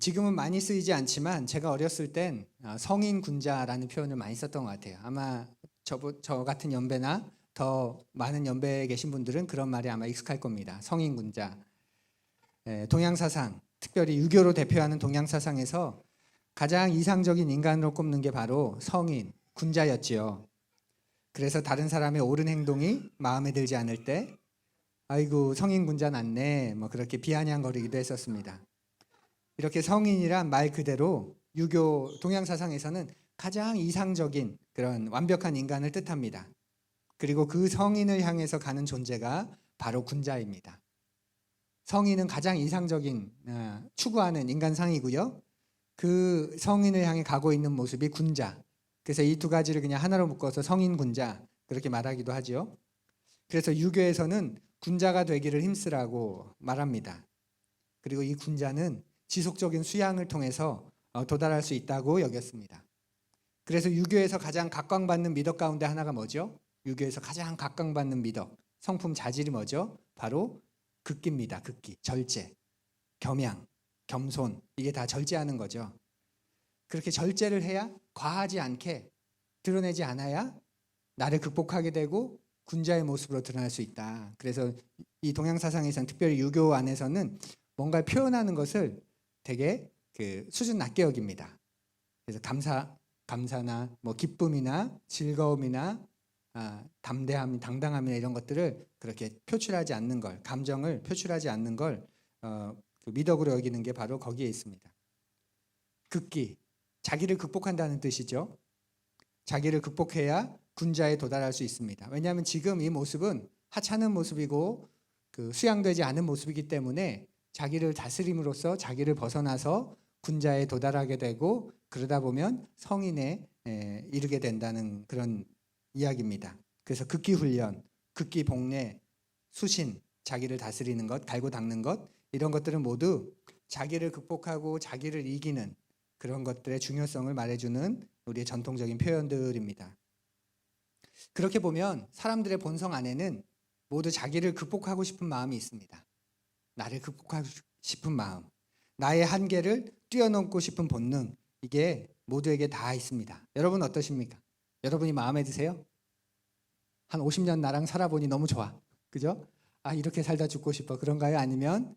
지금은 많이 쓰이지 않지만 제가 어렸을 땐 성인 군자라는 표현을 많이 썼던 것 같아요. 아마 저 같은 연배나 더 많은 연배에 계신 분들은 그런 말이 아마 익숙할 겁니다. 성인 군자. 동양 사상, 특별히 유교로 대표하는 동양 사상에서 가장 이상적인 인간으로 꼽는 게 바로 성인, 군자였지요. 그래서 다른 사람의 옳은 행동이 마음에 들지 않을 때 아이고 성인 군자 났네 뭐 그렇게 비아냥거리기도 했었습니다. 이렇게 성인이란 말 그대로 유교 동양 사상에서는 가장 이상적인 그런 완벽한 인간을 뜻합니다. 그리고 그 성인을 향해서 가는 존재가 바로 군자입니다. 성인은 가장 이상적인 추구하는 인간상이고요. 그 성인을 향해 가고 있는 모습이 군자. 그래서 이 두 가지를 그냥 하나로 묶어서 성인 군자 그렇게 말하기도 하죠. 그래서 유교에서는 군자가 되기를 힘쓰라고 말합니다. 그리고 이 군자는 지속적인 수양을 통해서 도달할 수 있다고 여겼습니다. 그래서 유교에서 가장 각광받는 미덕 가운데 하나가 뭐죠? 유교에서 가장 각광받는 미덕, 성품 자질이 뭐죠? 바로 극기입니다. 극기, 절제, 겸양, 겸손 이게 다 절제하는 거죠. 그렇게 절제를 해야 과하지 않게 드러내지 않아야 나를 극복하게 되고 군자의 모습으로 드러날 수 있다. 그래서 이 동양 사상에서는 특별히 유교 안에서는 뭔가를 표현하는 것을 되게 수준 낮게 여깁니다. 그래서 감사나 뭐 기쁨이나 즐거움이나 담대함, 당당함이나 이런 것들을 그렇게 표출하지 않는 걸, 감정을 표출하지 않는 걸 그 미덕으로 여기는 게 바로 거기에 있습니다. 극기, 자기를 극복한다는 뜻이죠. 자기를 극복해야 군자에 도달할 수 있습니다. 왜냐하면 지금 이 모습은 하찮은 모습이고 수양되지 않은 모습이기 때문에 자기를 다스림으로써 자기를 벗어나서 군자에 도달하게 되고 그러다 보면 성인에 이르게 된다는 그런 이야기입니다. 그래서 극기 훈련, 극기 복례, 수신, 자기를 다스리는 것, 갈고 닦는 것 이런 것들은 모두 자기를 극복하고 자기를 이기는 그런 것들의 중요성을 말해주는 우리의 전통적인 표현들입니다. 그렇게 보면 사람들의 본성 안에는 모두 자기를 극복하고 싶은 마음이 있습니다. 나를 극복하고 싶은 마음, 나의 한계를 뛰어넘고 싶은 본능 이게 모두에게 다 있습니다. 여러분 어떠십니까? 여러분이 마음에 드세요? 한 50년 나랑 살아보니 너무 좋아. 그죠? 이렇게 살다 죽고 싶어. 그런가요? 아니면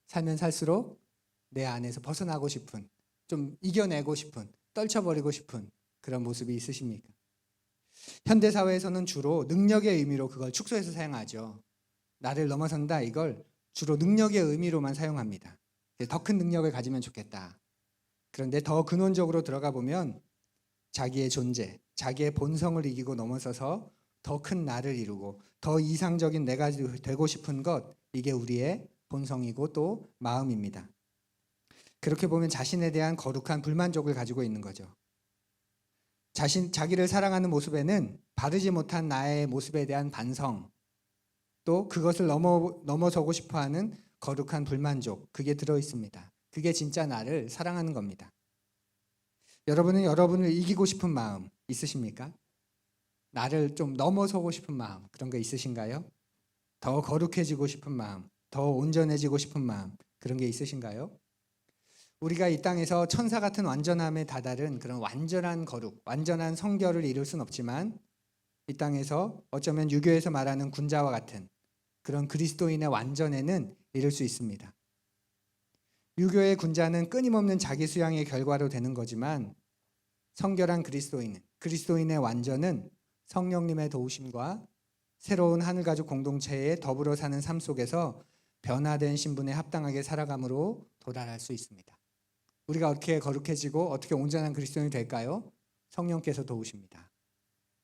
살면 살수록 내 안에서 벗어나고 싶은, 좀 이겨내고 싶은, 떨쳐버리고 싶은 그런 모습이 있으십니까? 현대사회에서는 주로 능력의 의미로 그걸 축소해서 사용하죠. 나를 넘어선다 이걸 주로 능력의 의미로만 사용합니다. 더 큰 능력을 가지면 좋겠다. 그런데 더 근원적으로 들어가 보면 자기의 존재, 자기의 본성을 이기고 넘어서서 더 큰 나를 이루고 더 이상적인 내가 되고 싶은 것 이게 우리의 본성이고 또 마음입니다. 그렇게 보면 자신에 대한 거룩한 불만족을 가지고 있는 거죠. 자기를 사랑하는 모습에는 바르지 못한 나의 모습에 대한 반성, 또 그것을 넘어서고 싶어하는 거룩한 불만족, 그게 들어있습니다. 그게 진짜 나를 사랑하는 겁니다. 여러분은 여러분을 이기고 싶은 마음 있으십니까? 나를 좀 넘어서고 싶은 마음, 그런 거 있으신가요? 더 거룩해지고 싶은 마음, 더 온전해지고 싶은 마음, 그런 게 있으신가요? 우리가 이 땅에서 천사 같은 완전함에 다다른 그런 완전한 거룩, 완전한 성결을 이룰 수는 없지만 이 땅에서 어쩌면 유교에서 말하는 군자와 같은 그런 그리스도인의 완전에는 이룰 수 있습니다. 유교의 군자는 끊임없는 자기 수양의 결과로 되는 거지만 성결한 그리스도인의 완전은 성령님의 도우심과 새로운 하늘가족 공동체에 더불어 사는 삶 속에서 변화된 신분에 합당하게 살아감으로 도달할 수 있습니다. 우리가 어떻게 거룩해지고 어떻게 온전한 그리스도인이 될까요? 성령께서 도우십니다.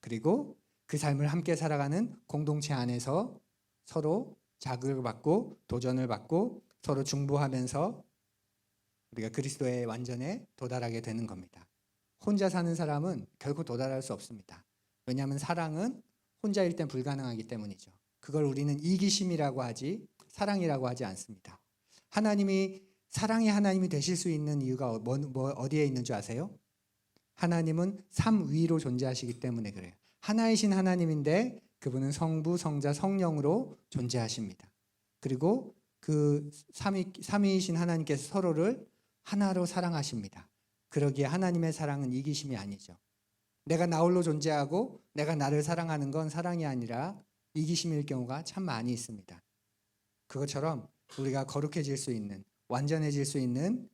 그리고 그 삶을 함께 살아가는 공동체 안에서 서로 자극을 받고 도전을 받고 서로 중보하면서 우리가 그리스도의 완전에 도달하게 되는 겁니다. 혼자 사는 사람은 결코 도달할 수 없습니다. 왜냐하면 사랑은 혼자일 땐 불가능하기 때문이죠. 그걸 우리는 이기심이라고 하지 사랑이라고 하지 않습니다. 사랑의 하나님이 되실 수 있는 이유가 어디에 있는 줄 아세요? 하나님은 삼 위로 존재하시기 때문에 그래요. 하나이신 하나님인데 그분은 성부, 성자, 성령으로 존재하십니다. 그리고 그 삼위이신 하나님께서 서로를 하나로 사랑하십니다. 그러기에 하나님의 사랑은 이기심이 아니죠. 내가 나 홀로 존재하고 내가 나를 사랑하는 건 사랑이 아니라 이기심일 경우가 참 많이 있습니다. 그것처럼 우리가 거룩해질 수 있는, 완전해질 수 있는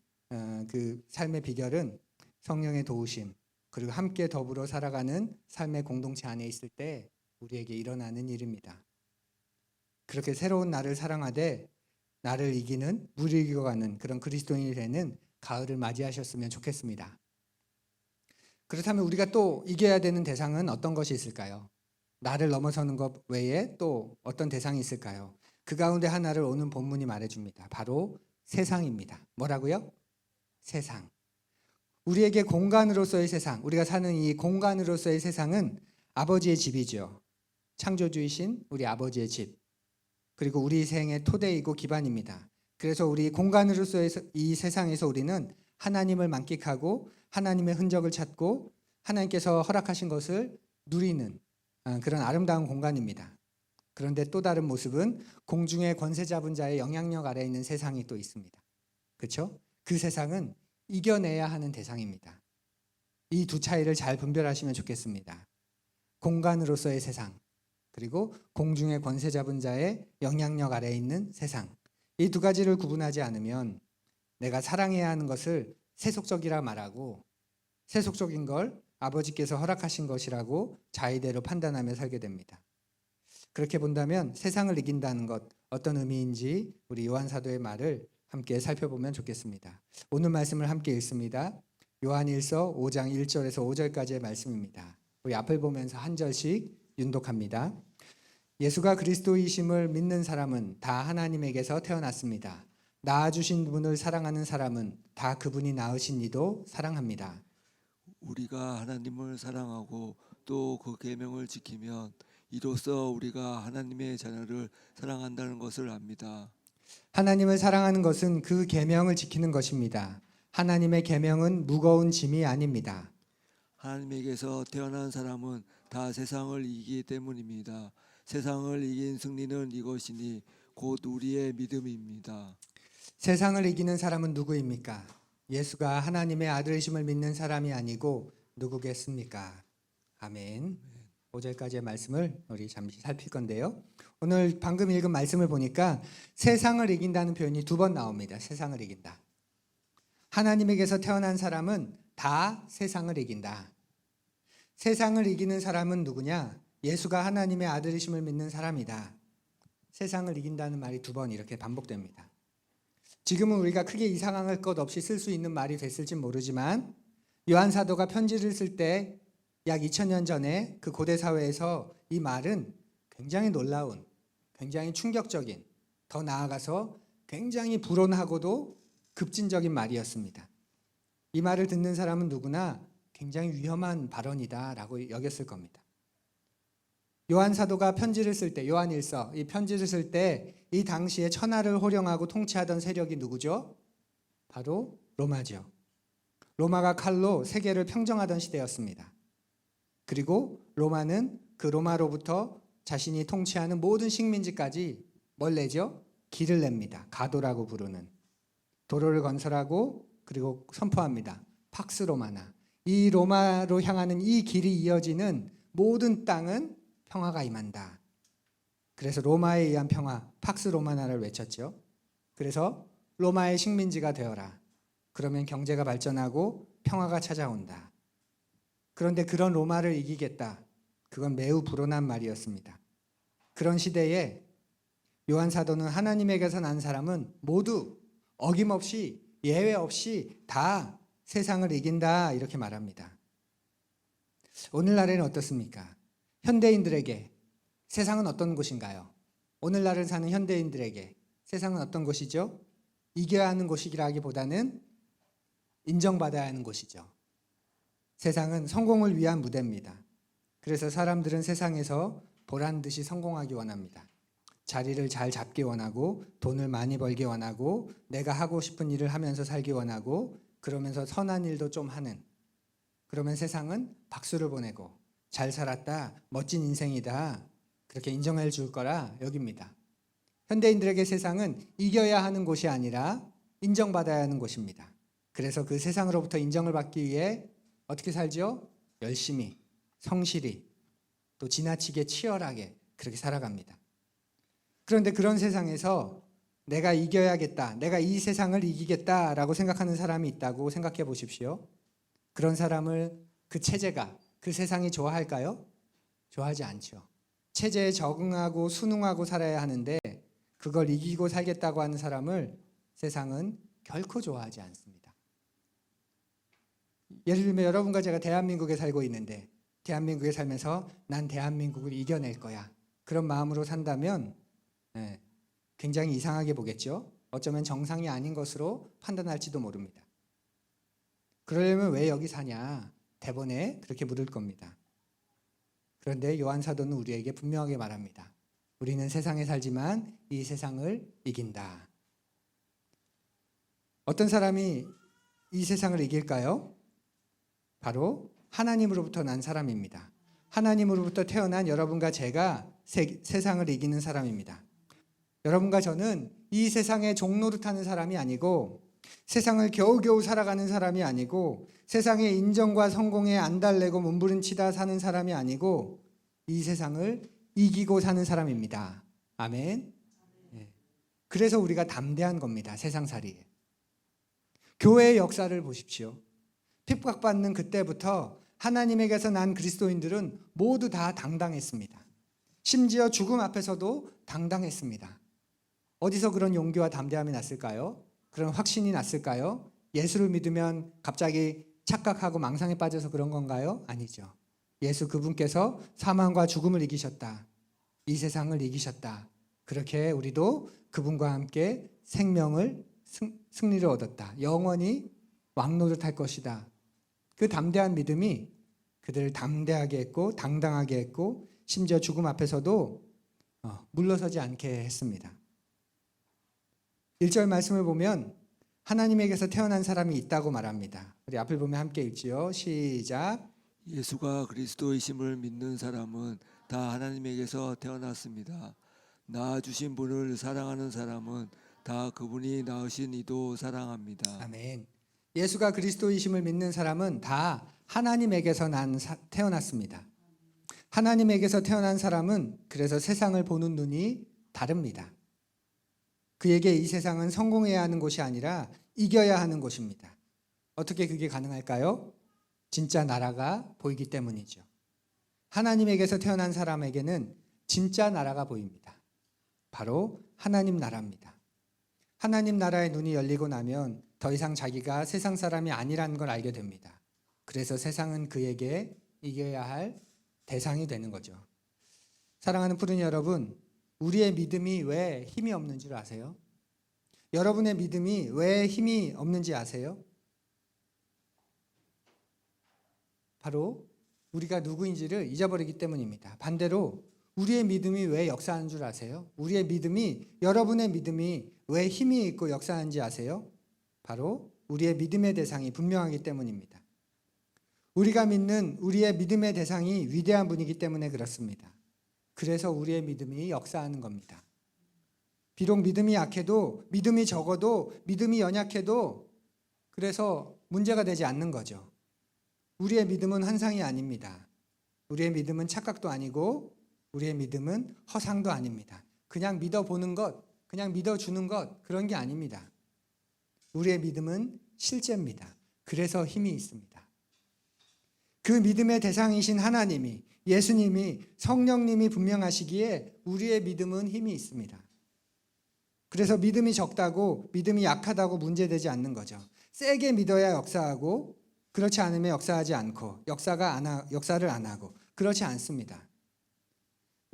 그 삶의 비결은 성령의 도우심, 그리고 함께 더불어 살아가는 삶의 공동체 안에 있을 때 우리에게 일어나는 일입니다. 그렇게 새로운 나를 사랑하되 나를 이기는, 무르익어 가는 그런 그리스도인이 되는 가을을 맞이하셨으면 좋겠습니다. 그렇다면 우리가 또 이겨야 되는 대상은 어떤 것이 있을까요? 나를 넘어서는 것 외에 또 어떤 대상이 있을까요? 그 가운데 하나를 오늘 본문이 말해줍니다. 바로 세상입니다. 뭐라고요? 세상. 우리에게 공간으로서의 세상, 우리가 사는 이 공간으로서의 세상은 아버지의 집이죠. 창조주이신 우리 아버지의 집. 그리고 우리 생의 토대이고 기반입니다. 그래서 우리 공간으로서의 이 세상에서 우리는 하나님을 만끽하고 하나님의 흔적을 찾고 하나님께서 허락하신 것을 누리는 그런 아름다운 공간입니다. 그런데 또 다른 모습은 공중의 권세 잡은 자의 영향력 아래에 있는 세상이 또 있습니다. 그렇죠? 그 세상은 이겨내야 하는 대상입니다. 이 두 차이를 잘 분별하시면 좋겠습니다. 공간으로서의 세상, 그리고 공중의 권세 잡은 자의 영향력 아래에 있는 세상. 이 두 가지를 구분하지 않으면 내가 사랑해야 하는 것을 세속적이라 말하고 세속적인 걸 아버지께서 허락하신 것이라고 자의대로 판단하며 살게 됩니다. 그렇게 본다면 세상을 이긴다는 것 어떤 의미인지 우리 요한 사도의 말을 함께 살펴보면 좋겠습니다. 오늘 말씀을 함께 읽습니다. 요한일서 5장 1절에서 5절까지의 말씀입니다. 우리 앞을 보면서 한 절씩 윤독합니다. 예수가 그리스도이심을 믿는 사람은 다 하나님에게서 태어났습니다. 낳아주신 분을 사랑하는 사람은 다 그분이 낳으신 이도 사랑합니다. 우리가 하나님을 사랑하고 또 그 계명을 지키면 이로써 우리가 하나님의 자녀를 사랑한다는 것을 압니다. 하나님을 사랑하는 것은 그 계명을 지키는 것입니다. 하나님의 계명은 무거운 짐이 아닙니다. 하나님에게서 태어난 사람은 다 세상을 이기기 때문입니다. 세상을 이긴 승리는 이것이니 곧 우리의 믿음입니다. 세상을 이기는 사람은 누구입니까? 예수가 하나님의 아들이심을 믿는 사람이 아니고 누구겠습니까? 아멘. 5절까지의 말씀을 우리 잠시 살필 건데요. 오늘 방금 읽은 말씀을 보니까 세상을 이긴다는 표현이 두 번 나옵니다. 세상을 이긴다. 하나님에게서 태어난 사람은 다 세상을 이긴다. 세상을 이기는 사람은 누구냐? 예수가 하나님의 아들이심을 믿는 사람이다. 세상을 이긴다는 말이 두 번 이렇게 반복됩니다. 지금은 우리가 크게 이상할 것 없이 쓸 수 있는 말이 됐을지 모르지만 요한 사도가 편지를 쓸 때 약 2000년 전에 그 고대 사회에서 이 말은 굉장히 놀라운, 굉장히 충격적인, 더 나아가서 굉장히 불온하고도 급진적인 말이었습니다. 이 말을 듣는 사람은 누구나 굉장히 위험한 발언이다라고 여겼을 겁니다. 요한 사도가 편지를 쓸 때, 요한일서 이 편지를 쓸 때 이 당시에 천하를 호령하고 통치하던 세력이 누구죠? 바로 로마죠. 로마가 칼로 세계를 평정하던 시대였습니다. 그리고 로마는 그 로마로부터 자신이 통치하는 모든 식민지까지 뭘 내죠? 길을 냅니다. 가도라고 부르는. 도로를 건설하고 그리고 선포합니다. 팍스 로마나. 이 로마로 향하는 이 길이 이어지는 모든 땅은 평화가 임한다. 그래서 로마에 의한 평화, 팍스 로마나를 외쳤죠. 그래서 로마의 식민지가 되어라. 그러면 경제가 발전하고 평화가 찾아온다. 그런데 그런 로마를 이기겠다. 그건 매우 불온한 말이었습니다. 그런 시대에 요한 사도는 하나님에게서 난 사람은 모두 어김없이 예외 없이 다 세상을 이긴다 이렇게 말합니다. 오늘날에는 어떻습니까? 현대인들에게 세상은 어떤 곳인가요? 오늘날을 사는 현대인들에게 세상은 어떤 곳이죠? 이겨야 하는 곳이라기보다는 인정받아야 하는 곳이죠. 세상은 성공을 위한 무대입니다. 그래서 사람들은 세상에서 보란 듯이 성공하기 원합니다. 자리를 잘 잡기 원하고 돈을 많이 벌기 원하고 내가 하고 싶은 일을 하면서 살기 원하고 그러면서 선한 일도 좀 하는, 그러면 세상은 박수를 보내고 잘 살았다, 멋진 인생이다 그렇게 인정해 줄 거라 여깁니다. 현대인들에게 세상은 이겨야 하는 곳이 아니라 인정받아야 하는 곳입니다. 그래서 그 세상으로부터 인정을 받기 위해 어떻게 살죠? 열심히, 성실히, 또 지나치게 치열하게 그렇게 살아갑니다. 그런데 그런 세상에서 내가 이겨야겠다, 내가 이 세상을 이기겠다라고 생각하는 사람이 있다고 생각해 보십시오. 그런 사람을 그 체제가, 그 세상이 좋아할까요? 좋아하지 않죠. 체제에 적응하고 순응하고 살아야 하는데 그걸 이기고 살겠다고 하는 사람을 세상은 결코 좋아하지 않습니다. 예를 들면 여러분과 제가 대한민국에 살고 있는데 대한민국에 살면서 난 대한민국을 이겨낼 거야. 그런 마음으로 산다면 굉장히 이상하게 보겠죠. 어쩌면 정상이 아닌 것으로 판단할지도 모릅니다. 그러려면 왜 여기 사냐? 대본에 그렇게 물을 겁니다. 그런데 요한 사도는 우리에게 분명하게 말합니다. 우리는 세상에 살지만 이 세상을 이긴다. 어떤 사람이 이 세상을 이길까요? 바로 하나님으로부터 난 사람입니다. 하나님으로부터 태어난 여러분과 제가 세상을 이기는 사람입니다. 여러분과 저는 이 세상의 종로를 타는 사람이 아니고 세상을 겨우겨우 살아가는 사람이 아니고 세상의 인정과 성공에 안달내고 몸부림치다 사는 사람이 아니고 이 세상을 이기고 사는 사람입니다. 아멘. 그래서 우리가 담대한 겁니다. 세상살이에. 교회의 역사를 보십시오. 핍박받는 그때부터 하나님에게서 난 그리스도인들은 모두 다 당당했습니다. 심지어 죽음 앞에서도 당당했습니다. 어디서 그런 용기와 담대함이 났을까요? 그런 확신이 났을까요? 예수를 믿으면 갑자기 착각하고 망상에 빠져서 그런 건가요? 아니죠. 예수 그분께서 사망과 죽음을 이기셨다. 이 세상을 이기셨다. 그렇게 우리도 그분과 함께 생명을 승리를 얻었다. 영원히 왕노를 탈 것이다. 그 담대한 믿음이 그들을 담대하게 했고 당당하게 했고 심지어 죽음 앞에서도 물러서지 않게 했습니다. 1절 말씀을 보면 하나님에게서 태어난 사람이 있다고 말합니다. 우리 앞을 보면 함께 읽지요. 시작. 예수가 그리스도이심을 믿는 사람은 다 하나님에게서 태어났습니다. 낳아주신 분을 사랑하는 사람은 다 그분이 낳으신 이도 사랑합니다. 아멘. 예수가 그리스도이심을 믿는 사람은 다 하나님에게서 태어났습니다. 하나님에게서 태어난 사람은 그래서 세상을 보는 눈이 다릅니다. 그에게 이 세상은 성공해야 하는 곳이 아니라 이겨야 하는 곳입니다. 어떻게 그게 가능할까요? 진짜 나라가 보이기 때문이죠. 하나님에게서 태어난 사람에게는 진짜 나라가 보입니다. 바로 하나님 나라입니다. 하나님 나라의 눈이 열리고 나면 더 이상 자기가 세상 사람이 아니라는 걸 알게 됩니다. 그래서 세상은 그에게 이겨야 할 대상이 되는 거죠. 사랑하는 푸른이 여러분, 우리의 믿음이 왜 힘이 없는 줄 아세요? 여러분의 믿음이 왜 힘이 없는지 아세요? 바로 우리가 누구인지를 잊어버리기 때문입니다. 반대로 우리의 믿음이 왜 역사하는 줄 아세요? 우리의 믿음이, 여러분의 믿음이 왜 힘이 있고 역사하는지 아세요? 바로 우리의 믿음의 대상이 분명하기 때문입니다. 우리가 믿는 우리의 믿음의 대상이 위대한 분이기 때문에 그렇습니다. 그래서 우리의 믿음이 역사하는 겁니다. 비록 믿음이 약해도, 믿음이 적어도, 믿음이 연약해도 그래서 문제가 되지 않는 거죠. 우리의 믿음은 환상이 아닙니다. 우리의 믿음은 착각도 아니고 우리의 믿음은 허상도 아닙니다. 그냥 믿어보는 것, 그냥 믿어주는 것, 그런 게 아닙니다. 우리의 믿음은 실제입니다. 그래서 힘이 있습니다. 그 믿음의 대상이신 하나님이, 예수님이, 성령님이 분명하시기에 우리의 믿음은 힘이 있습니다. 그래서 믿음이 적다고, 믿음이 약하다고 문제되지 않는 거죠. 세게 믿어야 역사하고 그렇지 않으면 역사하지 않고 역사를 안 하고 그렇지 않습니다.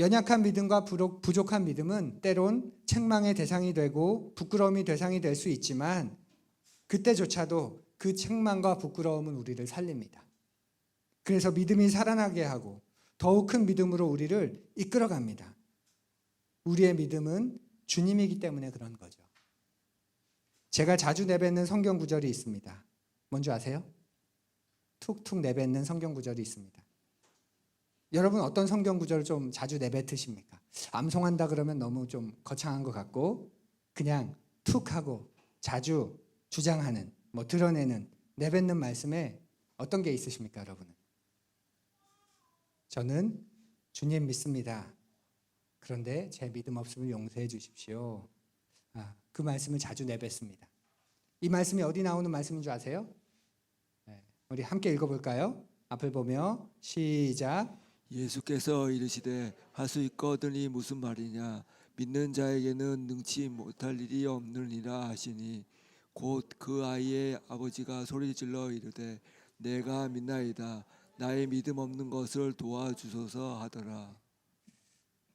연약한 믿음과 부족한 믿음은 때론 책망의 대상이 되고 부끄러움이 대상이 될 수 있지만 그때조차도 그 책망과 부끄러움은 우리를 살립니다. 그래서 믿음이 살아나게 하고 더욱 큰 믿음으로 우리를 이끌어갑니다. 우리의 믿음은 주님이기 때문에 그런 거죠. 제가 자주 내뱉는 성경 구절이 있습니다. 뭔지 아세요? 툭툭 내뱉는 성경 구절이 있습니다. 여러분 어떤 성경 구절을 좀 자주 내뱉으십니까? 암송한다 그러면 너무 좀 거창한 것 같고 그냥 툭 하고 자주 주장하는 뭐 드러내는, 내뱉는 말씀에 어떤 게 있으십니까, 여러분은? 저는 주님 믿습니다. 그런데 제 믿음 없음을 용서해 주십시오. 그 말씀을 자주 내뱉습니다. 이 말씀이 어디 나오는 말씀인 줄 아세요? 우리 함께 읽어볼까요? 앞을 보며 시작. 예수께서 이르시되 할 수 있거든이 무슨 말이냐 믿는 자에게는 능치 못할 일이 없느니라 하시니 곧 그 아이의 아버지가 소리질러 이르되 내가 믿나이다 나의 믿음 없는 것을 도와주소서 하더라.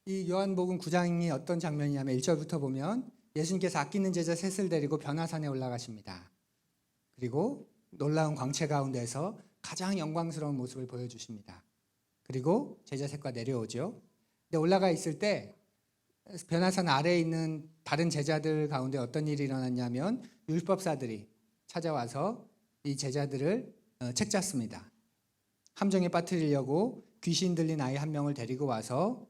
이 요한복음 9장이 어떤 장면이냐면 1절부터 보면 예수님께서 아끼는 제자 셋을 데리고 변화산에 올라가십니다. 그리고 놀라운 광채 가운데서 가장 영광스러운 모습을 보여주십니다. 그리고 제자 셋과 내려오죠. 근데 올라가 있을 때 변화산 아래에 있는 다른 제자들 가운데 어떤 일이 일어났냐면 율법사들이 찾아와서 이 제자들을 책잡습니다. 함정에 빠뜨리려고 귀신 들린 아이 한 명을 데리고 와서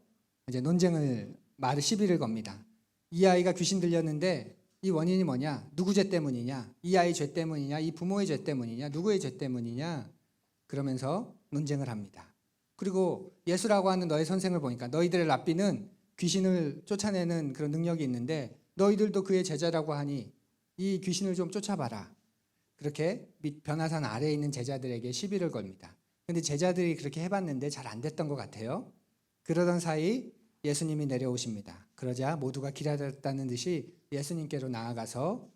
이제 논쟁을 말을 시비를 겁니다. 이 아이가 귀신 들렸는데 이 원인이 뭐냐? 누구 죄 때문이냐? 이 아이 죄 때문이냐? 이 부모의 죄 때문이냐? 누구의 죄 때문이냐? 그러면서 논쟁을 합니다. 그리고 예수라고 하는 너의 선생을 보니까 너희들의 랍비는 귀신을 쫓아내는 그런 능력이 있는데 너희들도 그의 제자라고 하니 이 귀신을 좀 쫓아봐라. 그렇게 변화산 아래에 있는 제자들에게 시비를 겁니다. 그런데 제자들이 그렇게 해봤는데 잘 안 됐던 것 같아요. 그러던 사이 예수님이 내려오십니다. 그러자 모두가 기다렸다는 듯이 예수님께로 나아가서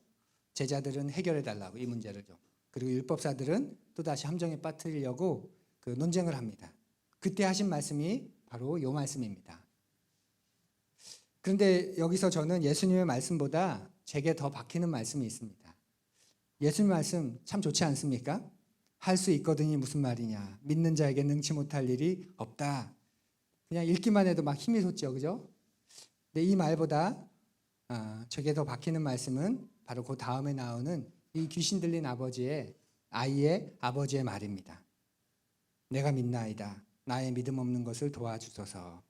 제자들은 해결해 달라고 이 문제를 좀. 그리고 율법사들은 또다시 함정에 빠뜨리려고 그 논쟁을 합니다. 그때 하신 말씀이 바로 이 말씀입니다. 그런데 여기서 저는 예수님의 말씀보다 제게 더 박히는 말씀이 있습니다. 예수님 말씀 참 좋지 않습니까? 할 수 있거든이 무슨 말이냐. 믿는 자에게 능치 못할 일이 없다. 그냥 읽기만 해도 막 힘이 솟죠. 그죠? 근데 이 말보다 저게 더 박히는 말씀은 바로 그 다음에 나오는 이 귀신 들린 아이의 아버지의 말입니다. 내가 믿나이다. 나의 믿음 없는 것을 도와주소서.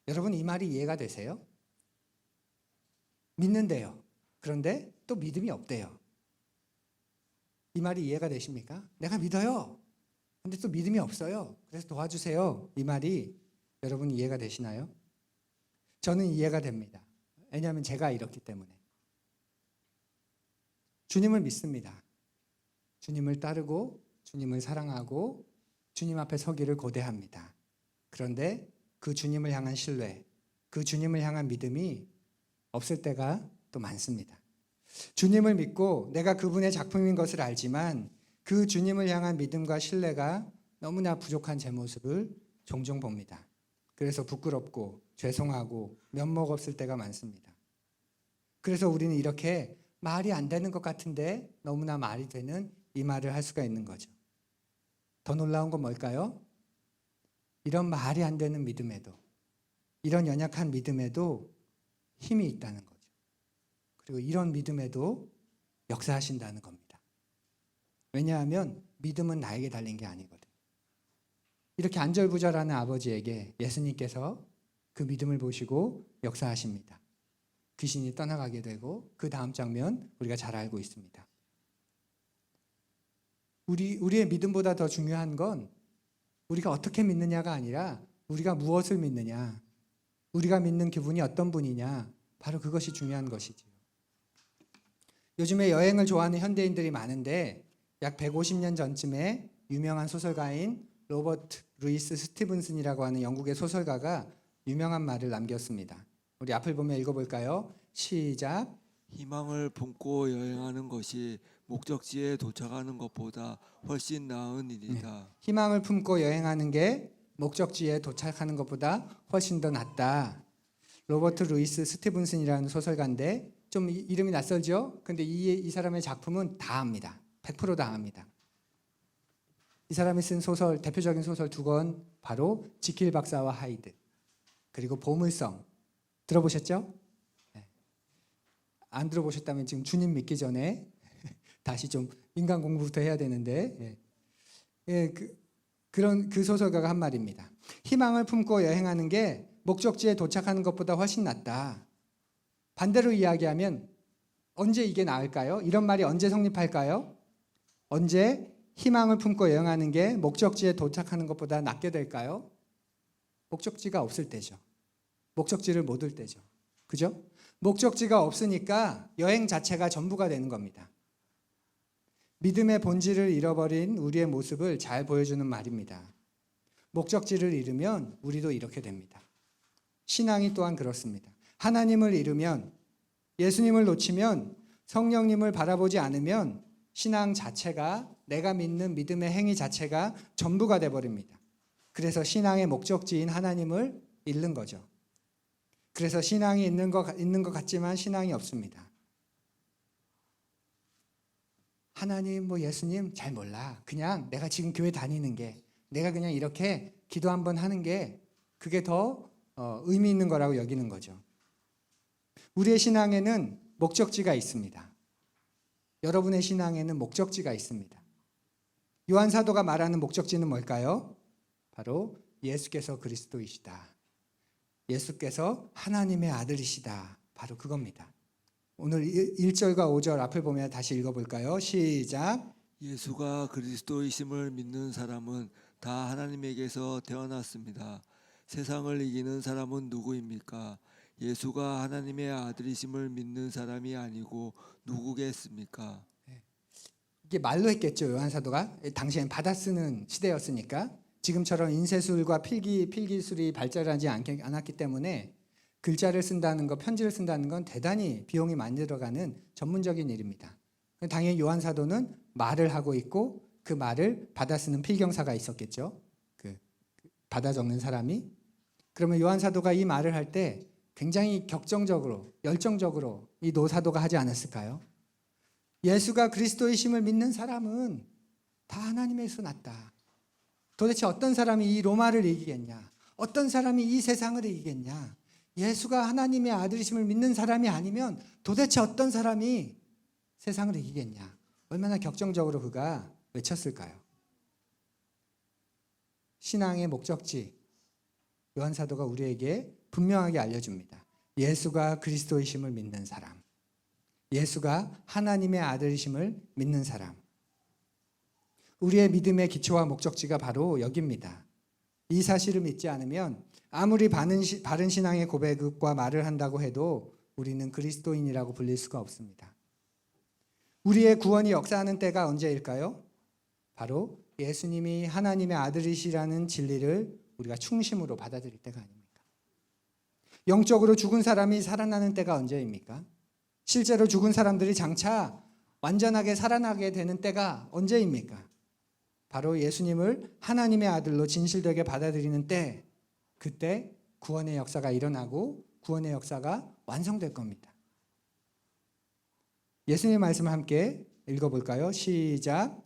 여러분 이 말이 이해가 되세요? 믿는데요. 그런데 또 믿음이 없대요. 이 말이 이해가 되십니까? 내가 믿어요. 근데 또 믿음이 없어요. 그래서 도와주세요. 이 말이 여러분 이해가 되시나요? 저는 이해가 됩니다. 왜냐하면 제가 이렇기 때문에. 주님을 믿습니다. 주님을 따르고 주님을 사랑하고 주님 앞에 서기를 고대합니다. 그런데 그 주님을 향한 신뢰, 그 주님을 향한 믿음이 없을 때가 또 많습니다. 주님을 믿고 내가 그분의 작품인 것을 알지만 그 주님을 향한 믿음과 신뢰가 너무나 부족한 제 모습을 종종 봅니다. 그래서 부끄럽고 죄송하고 면목 없을 때가 많습니다. 그래서 우리는 이렇게 말이 안 되는 것 같은데 너무나 말이 되는 이 말을 할 수가 있는 거죠. 더 놀라운 건 뭘까요? 이런 말이 안 되는 믿음에도, 이런 연약한 믿음에도 힘이 있다는 거죠. 그리고 이런 믿음에도 역사하신다는 겁니다. 왜냐하면 믿음은 나에게 달린 게 아니거든요. 이렇게 안절부절하는 아버지에게 예수님께서 그 믿음을 보시고 역사하십니다. 귀신이 떠나가게 되고 그 다음 장면 우리가 잘 알고 있습니다. 우리의 믿음보다 더 중요한 건 우리가 어떻게 믿느냐가 아니라 우리가 무엇을 믿느냐, 우리가 믿는 그분이 어떤 분이냐, 바로 그것이 중요한 것이지요. 요즘에 여행을 좋아하는 현대인들이 많은데 약 150년 전쯤에 유명한 소설가인 로버트 루이스 스티븐슨이라고 하는 영국의 소설가가 유명한 말을 남겼습니다. 우리 앞을 보며 읽어볼까요? 시작. 희망을 품고 여행하는 것이 목적지에 도착하는 것보다 훨씬 나은 일이다. 희망을 품고 여행하는 게 목적지에 도착하는 것보다 훨씬 더 낫다. 로버트 루이스 스티븐슨이라는 소설가인데 좀 이름이 낯설죠? 근데 이 사람의 작품은 다 압니다. 100% 다 압니다. 이 사람이 쓴 소설, 대표적인 소설 2권 바로 지킬 박사와 하이드, 그리고 보물성. 들어보셨죠? 네. 안 들어보셨다면 지금 주님 믿기 전에 다시 좀 인간 공부부터 해야 되는데, 그런 그 소설가가 한 말입니다. 희망을 품고 여행하는 게 목적지에 도착하는 것보다 훨씬 낫다. 반대로 이야기하면 언제 이게 나을까요? 이런 말이 언제 성립할까요? 언제 희망을 품고 여행하는 게 목적지에 도착하는 것보다 낫게 될까요? 목적지가 없을 때죠. 목적지를 못 올 때죠. 그죠? 목적지가 없으니까 여행 자체가 전부가 되는 겁니다. 믿음의 본질을 잃어버린 우리의 모습을 잘 보여주는 말입니다. 목적지를 잃으면 우리도 이렇게 됩니다. 신앙이 또한 그렇습니다. 하나님을 잃으면, 예수님을 놓치면, 성령님을 바라보지 않으면 신앙 자체가, 내가 믿는 믿음의 행위 자체가 전부가 돼버립니다. 그래서 신앙의 목적지인 하나님을 잃는 거죠. 그래서 신앙이 있는 것 같지만 신앙이 없습니다. 하나님, 예수님 잘 몰라. 그냥 내가 지금 교회 다니는 게, 내가 그냥 이렇게 기도 한번 하는 게 그게 더 의미 있는 거라고 여기는 거죠. 우리의 신앙에는 목적지가 있습니다. 여러분의 신앙에는 목적지가 있습니다. 요한 사도가 말하는 목적지는 뭘까요? 바로 예수께서 그리스도이시다. 예수께서 하나님의 아들이시다. 바로 그겁니다. 오늘 1절과 5절 앞을 보면 다시 읽어볼까요? 시작. 예수가 그리스도이심을 믿는 사람은 다 하나님에게서 태어났습니다. 세상을 이기는 사람은 누구입니까? 예수가 하나님의 아들이심을 믿는 사람이 아니고 누구겠습니까? 이게 말로 했겠죠. 요한 사도가. 당시엔 받아 쓰는 시대였으니까. 지금처럼 인쇄술과 필기술이 발달하지 않았기 때문에 글자를 쓴다는 것, 편지를 쓴다는 건 대단히 비용이 많이 들어가는 전문적인 일입니다. 당연히 요한 사도는 말을 하고 있고 그 말을 받아 쓰는 필경사가 있었겠죠. 받아 적는 사람이. 그러면 요한 사도가 이 말을 할 때 굉장히 격정적으로, 열정적으로 이 노사도가 하지 않았을까요? 예수가 그리스도이심을 믿는 사람은 다 하나님에서 났다. 도대체 어떤 사람이 이 로마를 이기겠냐? 어떤 사람이 이 세상을 이기겠냐? 예수가 하나님의 아들이심을 믿는 사람이 아니면 도대체 어떤 사람이 세상을 이기겠냐? 얼마나 격정적으로 그가 외쳤을까요? 신앙의 목적지, 요한 사도가 우리에게 분명하게 알려줍니다. 예수가 그리스도이심을 믿는 사람, 예수가 하나님의 아들이심을 믿는 사람. 우리의 믿음의 기초와 목적지가 바로 여기입니다. 이 사실을 믿지 않으면 아무리 바른 신앙의 고백과 말을 한다고 해도 우리는 그리스도인이라고 불릴 수가 없습니다. 우리의 구원이 역사하는 때가 언제일까요? 바로 예수님이 하나님의 아들이시라는 진리를 우리가 충심으로 받아들일 때가 아닙니까? 영적으로 죽은 사람이 살아나는 때가 언제입니까? 실제로 죽은 사람들이 장차 완전하게 살아나게 되는 때가 언제입니까? 바로 예수님을 하나님의 아들로 진실되게 받아들이는 때, 그때 구원의 역사가 일어나고 구원의 역사가 완성될 겁니다. 예수님의 말씀을 함께 읽어볼까요? 시작.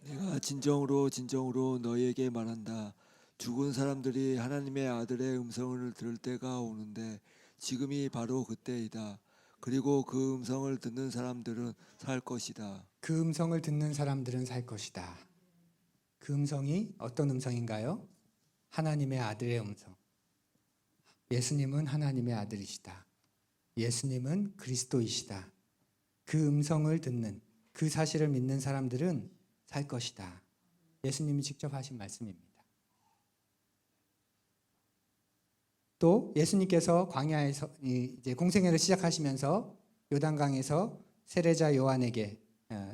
내가 진정으로 너희에게 말한다. 죽은 사람들이 하나님의 아들의 음성을 들을 때가 오는데 지금이 바로 그때이다. 그리고 그 음성을 듣는 사람들은 살 것이다. 그 음성을 듣는 사람들은 살 것이다. 그 음성이 어떤 음성인가요? 하나님의 아들의 음성. 예수님은 하나님의 아들이시다. 예수님은 그리스도이시다. 그 음성을 듣는, 그 사실을 믿는 사람들은 살 것이다. 예수님이 직접 하신 말씀입니다. 또 예수님께서 광야에서 이제 공생애를 시작하시면서 요단강에서 세례자 요한에게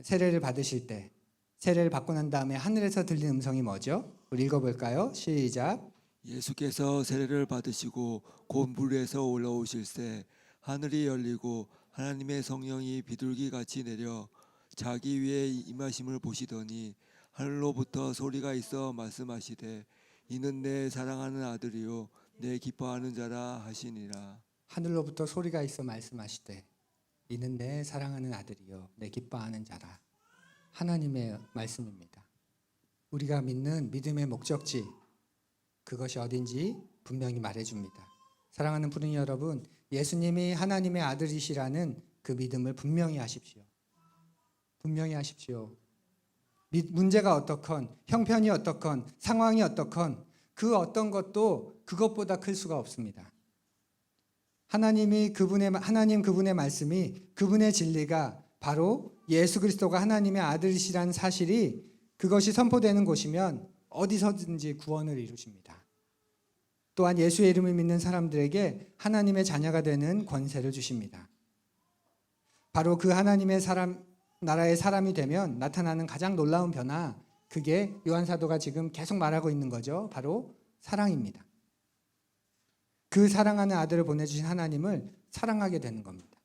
세례를 받으실 때, 세례를 받고 난 다음에 하늘에서 들린 음성이 뭐죠? 우리 읽어볼까요? 시작. 예수께서 세례를 받으시고 곧 물 위에서 올라오실새 하늘이 열리고 하나님의 성령이 비둘기같이 내려 자기 위에 임하심을 보시더니 하늘로부터 소리가 있어 말씀하시되 이는 내 사랑하는 아들이요 내 기뻐하는 자라 하시니라. 하늘로부터 소리가 있어 말씀하시되 이는 내 사랑하는 아들이요 내 기뻐하는 자라. 하나님의 말씀입니다. 우리가 믿는 믿음의 목적지, 그것이 어딘지 분명히 말해줍니다. 사랑하는 부르니 여러분, 예수님이 하나님의 아들이시라는 그 믿음을 분명히 하십시오. 분명히 하십시오. 문제가 어떻건, 형편이 어떻건, 상황이 어떻건 그 어떤 것도 그것보다 클 수가 없습니다. 하나님 그분의 말씀이 그분의 진리가 바로 예수 그리스도가 하나님의 아들이시라는 사실이 그것이 선포되는 곳이면 어디서든지 구원을 이루십니다. 또한 예수의 이름을 믿는 사람들에게 하나님의 자녀가 되는 권세를 주십니다. 바로 그 하나님의 나라의 사람이 되면 나타나는 가장 놀라운 변화, 그게 요한 사도가 지금 계속 말하고 있는 거죠. 바로 사랑입니다. 그 사랑하는 아들을 보내주신 하나님을 사랑하게 되는 겁니다.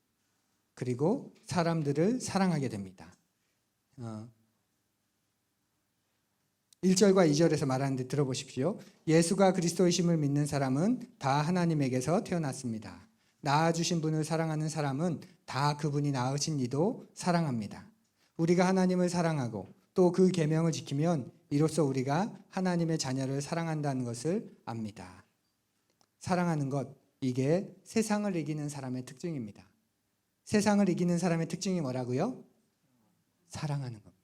그리고 사람들을 사랑하게 됩니다. 1절과 2절에서 말하는데 들어보십시오. 예수가 그리스도이심을 믿는 사람은 다 하나님에게서 태어났습니다. 낳아주신 분을 사랑하는 사람은 다 그분이 낳으신 이도 사랑합니다. 우리가 하나님을 사랑하고 또 그 계명을 지키면 이로써 우리가 하나님의 자녀를 사랑한다는 것을 압니다. 사랑하는 것, 이게 세상을 이기는 사람의 특징입니다. 세상을 이기는 사람의 특징이 뭐라고요? 사랑하는 겁니다.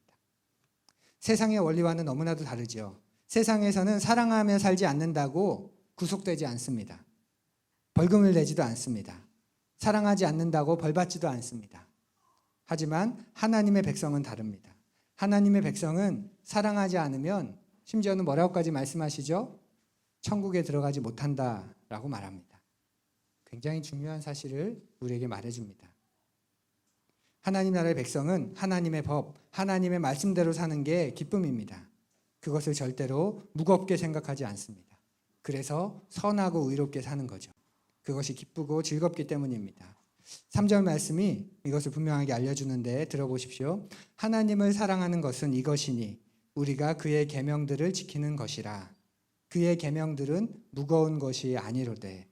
세상의 원리와는 너무나도 다르죠. 세상에서는 사랑하며 살지 않는다고 구속되지 않습니다. 벌금을 내지도 않습니다. 사랑하지 않는다고 벌받지도 않습니다. 하지만 하나님의 백성은 다릅니다. 하나님의 백성은 사랑하지 않으면 심지어는 뭐라고까지 말씀하시죠? 천국에 들어가지 못한다라고 말합니다. 굉장히 중요한 사실을 우리에게 말해줍니다. 하나님 나라의 백성은 하나님의 법, 하나님의 말씀대로 사는 게 기쁨입니다. 그것을 절대로 무겁게 생각하지 않습니다. 그래서 선하고 의롭게 사는 거죠. 그것이 기쁘고 즐겁기 때문입니다. 3절 말씀이 이것을 분명하게 알려주는데 들어보십시오. 하나님을 사랑하는 것은 이것이니 우리가 그의 계명들을 지키는 것이라. 그의 계명들은 무거운 것이 아니로되.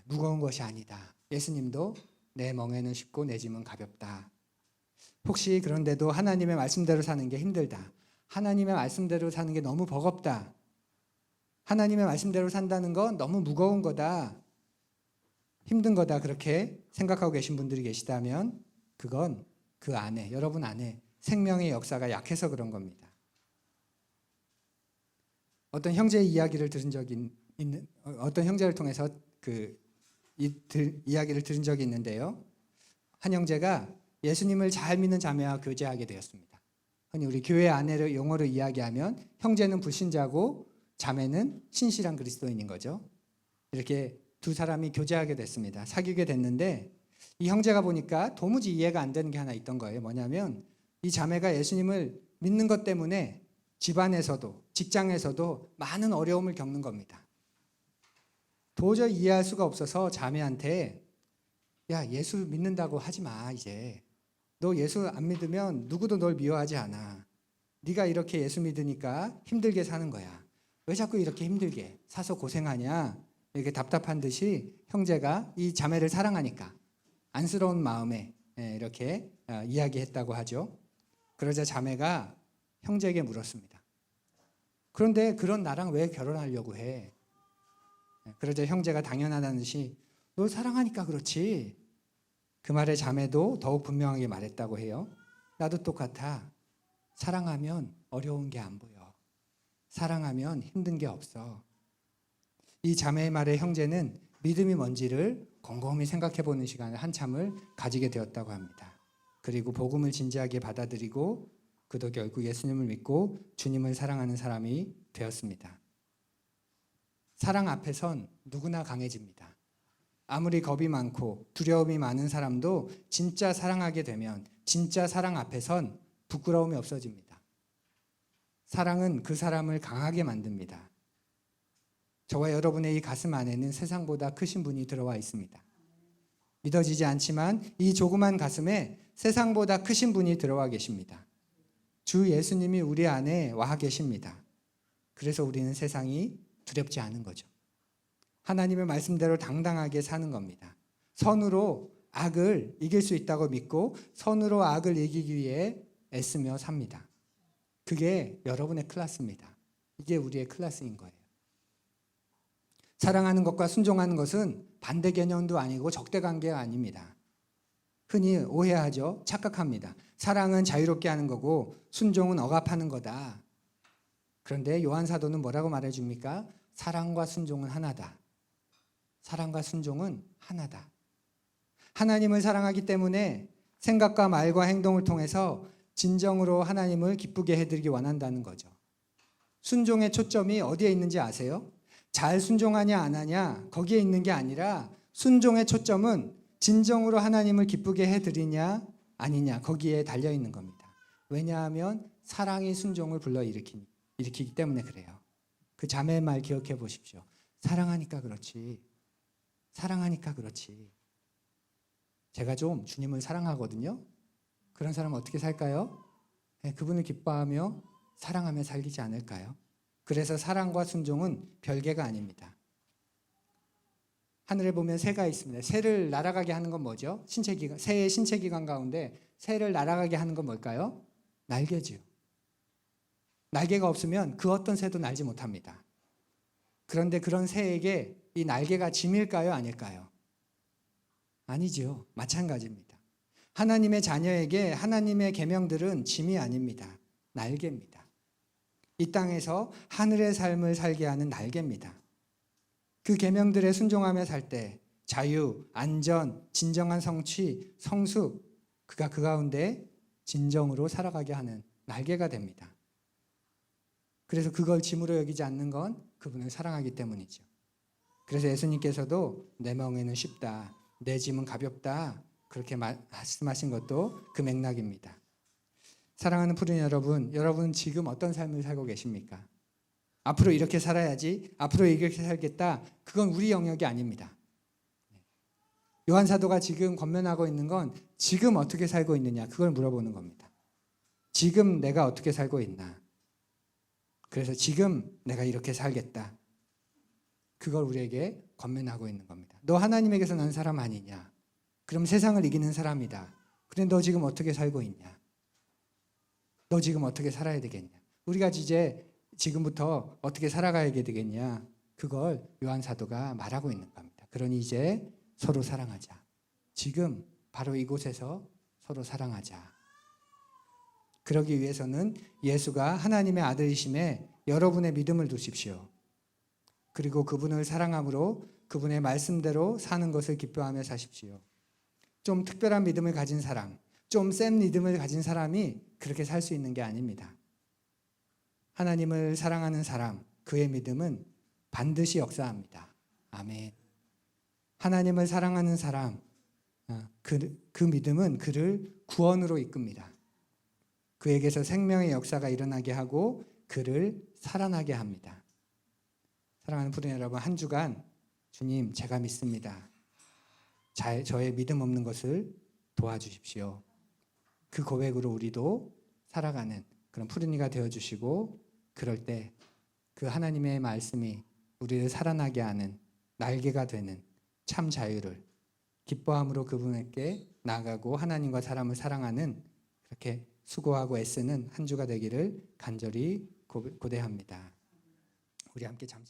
무거운 것이 아니다. 예수님도 내 멍에는 쉽고 내 짐은 가볍다. 혹시 그런데도 하나님의 말씀대로 사는 게 힘들다. 하나님의 말씀대로 사는 게 너무 버겁다. 하나님의 말씀대로 산다는 건 너무 무거운 거다. 힘든 거다. 그렇게 생각하고 계신 분들이 계시다면 그건 그 안에, 여러분 안에 생명의 역사가 약해서 그런 겁니다. 어떤 형제의 이야기를 들은 적이 있는, 어떤 형제를 통해서 이야기를 들은 적이 있는데요. 한 형제가 예수님을 잘 믿는 자매와 교제하게 되었습니다. 흔히 우리 교회 안에를 용어로 이야기하면 형제는 불신자고 자매는 신실한 그리스도인인 거죠. 이렇게 두 사람이 교제하게 됐습니다. 사귀게 됐는데 이 형제가 보니까 도무지 이해가 안 되는 게 하나 있던 거예요. 뭐냐면 이 자매가 예수님을 믿는 것 때문에 집안에서도 직장에서도 많은 어려움을 겪는 겁니다. 도저히 이해할 수가 없어서 자매한테 야, 예수 믿는다고 하지 마. 이제 너 예수 안 믿으면 누구도 널 미워하지 않아. 네가 이렇게 예수 믿으니까 힘들게 사는 거야. 왜 자꾸 이렇게 힘들게 사서 고생하냐. 이렇게 답답한 듯이 형제가 이 자매를 사랑하니까 안쓰러운 마음에 이렇게 이야기했다고 하죠. 그러자 자매가 형제에게 물었습니다. 그런데 그런 나랑 왜 결혼하려고 해? 그러자 형제가 당연하다는 듯이 널 사랑하니까 그렇지. 그 말에 자매도 더욱 분명하게 말했다고 해요. 나도 똑같아. 사랑하면 어려운 게 안 보여. 사랑하면 힘든 게 없어. 이 자매의 말에 형제는 믿음이 뭔지를 곰곰이 생각해보는 시간을 한참을 가지게 되었다고 합니다. 그리고 복음을 진지하게 받아들이고 그도 결국 예수님을 믿고 주님을 사랑하는 사람이 되었습니다. 사랑 앞에선 누구나 강해집니다. 아무리 겁이 많고 두려움이 많은 사람도 진짜 사랑하게 되면 진짜 사랑 앞에선 부끄러움이 없어집니다. 사랑은 그 사람을 강하게 만듭니다. 저와 여러분의 이 가슴 안에는 세상보다 크신 분이 들어와 있습니다. 믿어지지 않지만 이 조그만 가슴에 세상보다 크신 분이 들어와 계십니다. 주 예수님이 우리 안에 와 계십니다. 그래서 우리는 세상이 두렵지 않은 거죠. 하나님의 말씀대로 당당하게 사는 겁니다. 선으로 악을 이길 수 있다고 믿고 선으로 악을 이기기 위해 애쓰며 삽니다. 그게 여러분의 클래스입니다. 이게 우리의 클래스인 거예요. 사랑하는 것과 순종하는 것은 반대 개념도 아니고 적대 관계가 아닙니다. 흔히 오해하죠. 착각합니다. 사랑은 자유롭게 하는 거고 순종은 억압하는 거다. 그런데 요한 사도는 뭐라고 말해줍니까? 사랑과 순종은 하나다. 사랑과 순종은 하나다. 하나님을 사랑하기 때문에 생각과 말과 행동을 통해서 진정으로 하나님을 기쁘게 해드리기 원한다는 거죠. 순종의 초점이 어디에 있는지 아세요? 잘 순종하냐 안 하냐 거기에 있는 게 아니라 순종의 초점은 진정으로 하나님을 기쁘게 해드리냐 아니냐 거기에 달려 있는 겁니다. 왜냐하면 사랑이 순종을 일으키기 때문에 그래요. 그 자매의 말 기억해 보십시오. 사랑하니까 그렇지. 사랑하니까 그렇지. 제가 좀 주님을 사랑하거든요. 그런 사람은 어떻게 살까요? 그분을 기뻐하며 사랑하며 살지 않을까요? 그래서 사랑과 순종은 별개가 아닙니다. 하늘에 보면 새가 있습니다. 새를 날아가게 하는 건 뭐죠? 새의 신체기관 가운데 새를 날아가게 하는 건 뭘까요? 날개지요. 날개가 없으면 그 어떤 새도 날지 못합니다. 그런데 그런 새에게 이 날개가 짐일까요? 아닐까요? 아니지요. 마찬가지입니다. 하나님의 자녀에게 하나님의 계명들은 짐이 아닙니다. 날개입니다. 이 땅에서 하늘의 삶을 살게 하는 날개입니다. 그 계명들에 순종하며 살 때 자유, 안전, 진정한 성취, 성숙 그가 그 가운데 진정으로 살아가게 하는 날개가 됩니다. 그래서 그걸 짐으로 여기지 않는 건 그분을 사랑하기 때문이죠. 그래서 예수님께서도 내 멍에는 쉽다, 내 짐은 가볍다 그렇게 말씀하신 것도 그 맥락입니다. 사랑하는 푸른 여러분 지금 어떤 삶을 살고 계십니까? 앞으로 이렇게 살아야지, 앞으로 이렇게 살겠다 그건 우리 영역이 아닙니다. 요한 사도가 지금 권면하고 있는 건 지금 어떻게 살고 있느냐 그걸 물어보는 겁니다. 지금 내가 어떻게 살고 있나? 그래서 지금 내가 이렇게 살겠다. 그걸 우리에게 권면하고 있는 겁니다. 너 하나님에게서 난 사람 아니냐? 그럼 세상을 이기는 사람이다. 그런데 너 지금 어떻게 살고 있냐? 너 지금 어떻게 살아야 되겠냐? 우리가 이제 지금부터 어떻게 살아가야 되겠냐? 그걸 요한 사도가 말하고 있는 겁니다. 그러니 이제 서로 사랑하자. 지금 바로 이곳에서 서로 사랑하자. 그러기 위해서는 예수가 하나님의 아들이심에 여러분의 믿음을 두십시오. 그리고 그분을 사랑함으로 그분의 말씀대로 사는 것을 기뻐하며 사십시오. 좀 특별한 믿음을 가진 사람, 좀 센 믿음을 가진 사람이 그렇게 살 수 있는 게 아닙니다. 하나님을 사랑하는 사람, 그의 믿음은 반드시 역사합니다. 아멘. 하나님을 사랑하는 사람, 그 믿음은 그를 구원으로 이끕니다. 그에게서 생명의 역사가 일어나게 하고 그를 살아나게 합니다. 사랑하는 푸른 여러분, 한 주간 주님 제가 믿습니다. 저의 믿음 없는 것을 도와주십시오. 그 고백으로 우리도 살아가는 그런 푸른이가 되어주시고 그럴 때 그 하나님의 말씀이 우리를 살아나게 하는 날개가 되는 참 자유를 기뻐함으로 그분에게 나아가고 하나님과 사람을 사랑하는 그렇게 수고하고 애쓰는 한 주가 되기를 간절히 고대합니다. 우리 함께 잠시